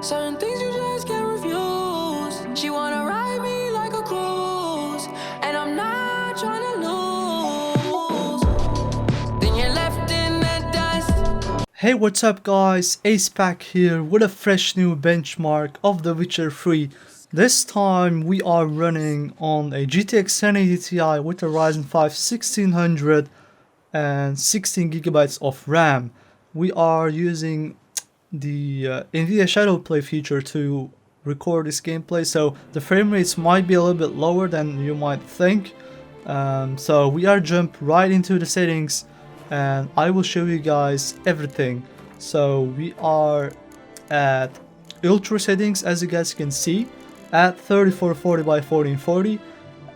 Certain things you just can't refuse. She wanna ride me like a cruise, and I'm not trying to lose. Then you're left in the dust. Hey, what's up guys, Ace back here with a fresh new benchmark of The Witcher 3. This time we are running on a GTX 1080 Ti with a Ryzen 5 1600 and 16GB of RAM. We are using the Nvidia ShadowPlay feature to record this gameplay, so the frame rates might be a little bit lower than you might think. So we are jump right into the settings and I will show you guys everything. So we are at ultra settings, as you guys can see, at 3440 by 1440,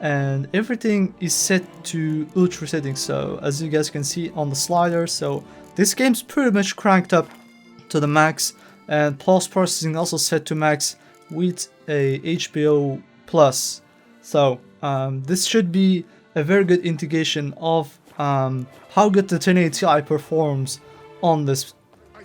and everything is set to ultra settings. So as you guys can see on the slider, so this game's pretty much cranked up to the max, and post processing also set to max with a HBO plus. So this should be a very good indication of how good the 1080 Ti performs on this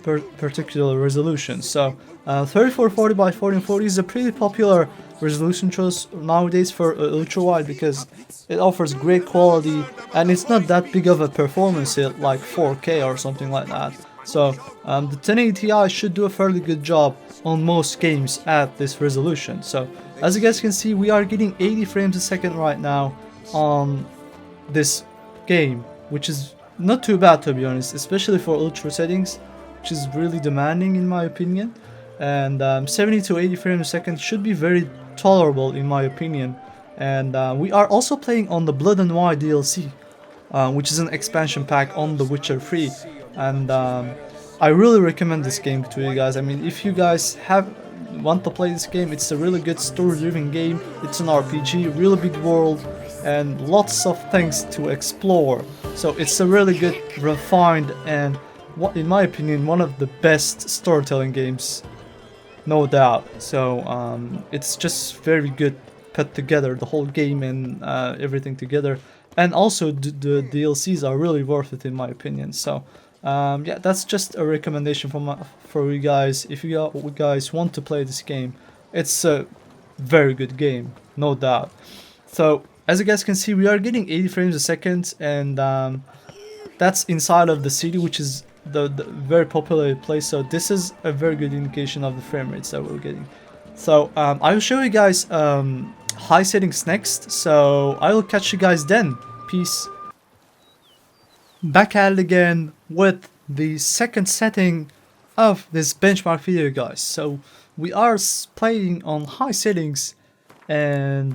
particular resolution. So 3440 by 1440 is a pretty popular resolution choice nowadays for ultra wide because it offers great quality and it's not that big of a performance hit like 4K or something like that. So the 1080 Ti should do a fairly good job on most games at this resolution. So as you guys can see, we are getting 80 frames a second right now on this game, which is not too bad to be honest, especially for ultra settings, which is really demanding in my opinion. And 70 to 80 frames a second should be very tolerable in my opinion. And we are also playing on the Blood and Wine DLC, which is an expansion pack on The Witcher 3. And I really recommend this game to you guys. I mean, if you guys want to play this game, it's a really good story-driven game. It's an RPG, really big world, and lots of things to explore. So it's a really good, refined, and in my opinion, one of the best storytelling games, no doubt. So it's just very good put together, the whole game and everything together. And also the DLCs are really worth it in my opinion. So yeah, that's just a recommendation for you guys. If you guys want to play this game, it's a very good game, no doubt. So as you guys can see, we are getting 80 frames a second, and that's inside of the city, which is the very popular place. So this is a very good indication of the frame rates that we're getting. So I will show you guys high settings next, so I will catch you guys then. Peace. Back at it again with the second setting of this benchmark video, guys. So we are playing on high settings, and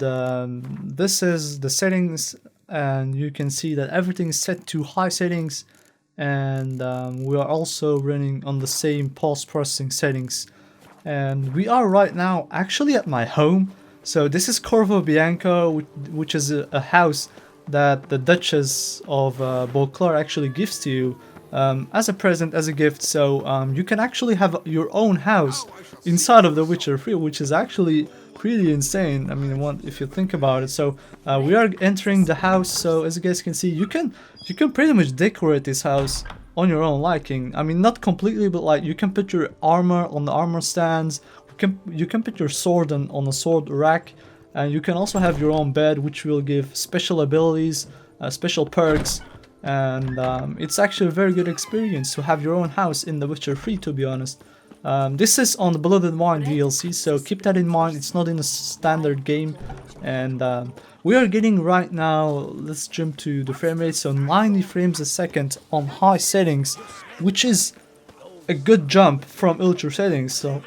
this is the settings, and you can see that everything is set to high settings, and we are also running on the same post-processing settings. And we are right now actually at my home. So this is Corvo Bianco, which is a house that the Duchess of Beauclair actually gives to you as a present, as a gift. So you can actually have your own house inside of The Witcher 3, which is actually pretty insane. I mean, if you think about it. So we are entering the house. So as you guys can see, you can pretty much decorate this house on your own liking. I mean, not completely, but like you can put your armor on the armor stands. You can put your sword on a sword rack. And you can also have your own bed, which will give special abilities, special perks, and it's actually a very good experience to have your own house in The Witcher 3, to be honest. This is on the Blood and Wine DLC, so keep that in mind. It's not in a standard game, and we are getting right now, let's jump to the frame rate, so 90 frames a second on high settings, which is a good jump from ultra settings. So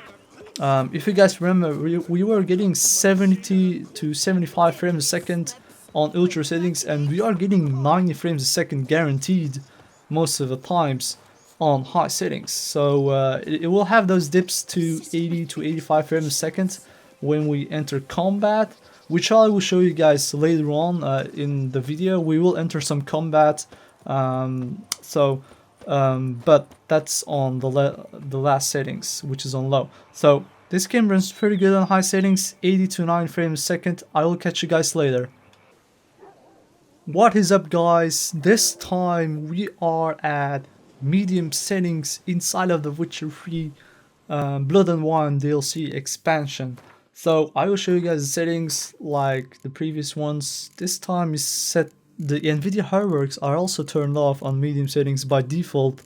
if you guys remember, we were getting 70 to 75 frames a second on ultra settings, and we are getting 90 frames a second guaranteed most of the times on high settings. So it will have those dips to 80 to 85 frames a second when we enter combat, which I will show you guys later on in the video. We will enter some combat, but that's on the last settings, which is on low. So this game runs pretty good on high settings, 80 to 9 frames a second. I will catch you guys later. What is up, guys? This time we are at medium settings inside of The Witcher 3. Blood and Wine DLC expansion. So I will show you guys the settings like the previous ones. This time is set, the Nvidia fireworks are also turned off on medium settings by default,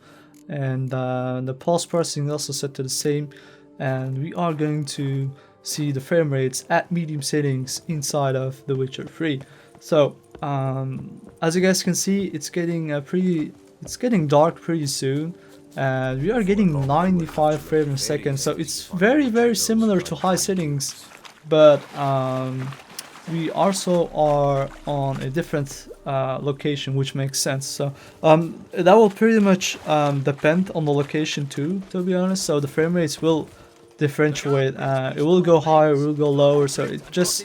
and the pulse processing is also set to the same, and we are going to see the frame rates at medium settings inside of The Witcher 3. So as you guys can see, it's getting dark pretty soon, and we are getting 95 frames a second, so it's very similar to high settings, but we also are on a different location, which makes sense. So that will pretty much depend on the location too, to be honest. So the frame rates will differentiate, it will go higher, it will go lower, so it just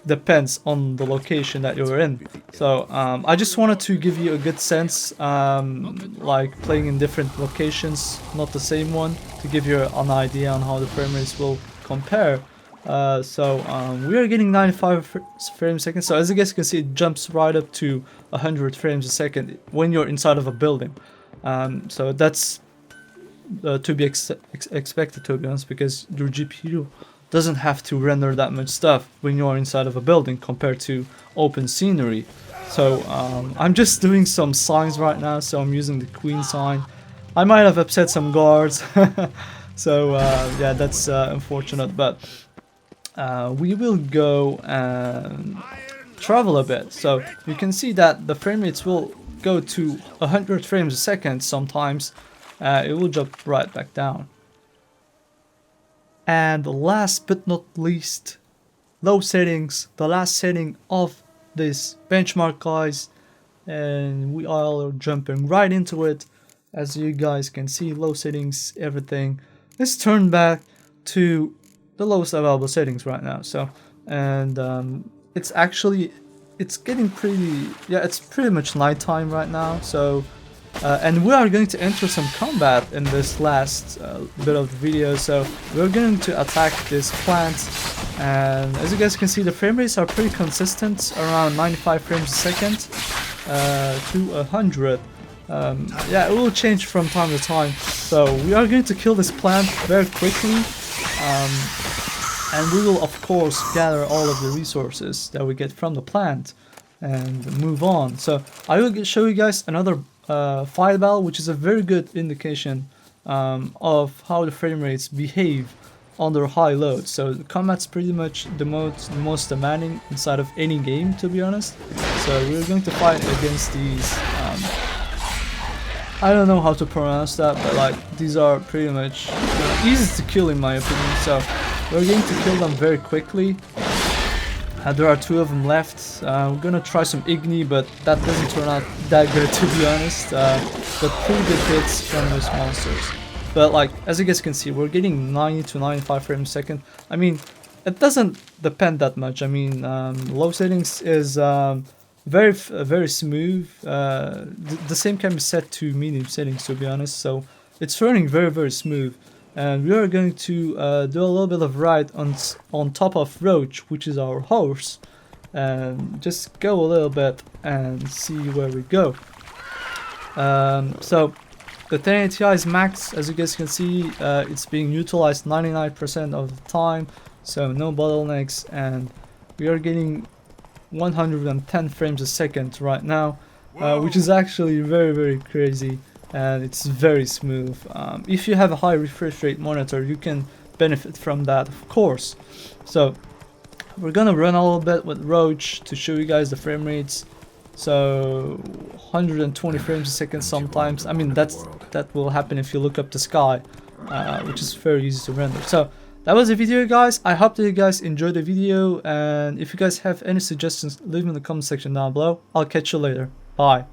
depends on the location that you're in. So I just wanted to give you a good sense, like playing in different locations, not the same one, to give you an idea on how the frame rates will compare. We are getting 95 frames a second, so as you guys can see, it jumps right up to 100 frames a second when you're inside of a building. So that's to be expected, to be honest, because your GPU doesn't have to render that much stuff when you're inside of a building compared to open scenery. So I'm just doing some signs right now, so I'm using the queen sign. I might have upset some guards, so yeah, that's unfortunate, but we will go and travel a bit. So you can see that the frame rates will go to 100 frames a second sometimes. It will jump right back down. And last but not least, low settings, the last setting of this benchmark, guys, and we are jumping right into it. As you guys can see, low settings, everything is turned back to the lowest available settings right now. So, and it's getting pretty, yeah, it's pretty much nighttime right now. So and we are going to enter some combat in this last bit of the video. So we're going to attack this plant, and as you guys can see, the frame rates are pretty consistent, around 95 frames a second to 100. Yeah, it will change from time to time. So we are going to kill this plant very quickly, and we will of course gather all of the resources that we get from the plant and move on. So I will show you guys another file battle, which is a very good indication of how the frame rates behave under high load. So the combat's pretty much the most demanding inside of any game, to be honest. So we're going to fight against these, I don't know how to pronounce that, but like these are pretty much easy to kill in my opinion. So we're going to kill them very quickly. There are 2 of them left. We're gonna try some Igni, but that doesn't turn out that good, to be honest. But pretty good hits from those monsters. But like, as you guys can see, we're getting 90 to 95 frames a second. I mean, it doesn't depend that much. I mean, low settings is very smooth. The same can be set to medium settings, to be honest. So it's running very smooth. And we are going to do a little bit of ride on top of Roach, which is our horse, and just go a little bit and see where we go. So the 1080 Ti is max, as you guys can see. It's being utilized 99% of the time, so no bottlenecks, and we are getting 110 frames a second right now, which is actually very crazy. And it's very smooth. If you have a high refresh rate monitor, you can benefit from that, of course. So we're gonna run a little bit with Roach to show you guys the frame rates. So 120 frames a second sometimes. I mean, that will happen if you look up the sky, which is very easy to render. So that was the video, guys. I hope that you guys enjoyed the video, and if you guys have any suggestions, leave them in the comment section down below. I'll catch you later. Bye.